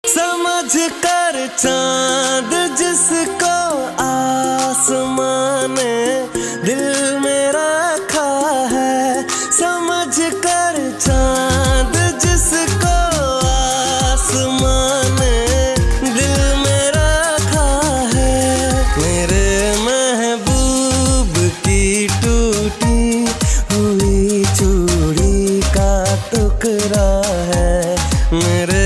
समझ कर चांद जिसको आसमान ने दिल में रखा है, समझ कर चांद जिसको आसमान ने दिल में रखा है। मेरे महबूब की टूटी हुई चूड़ी का टुकड़ा है, मेरे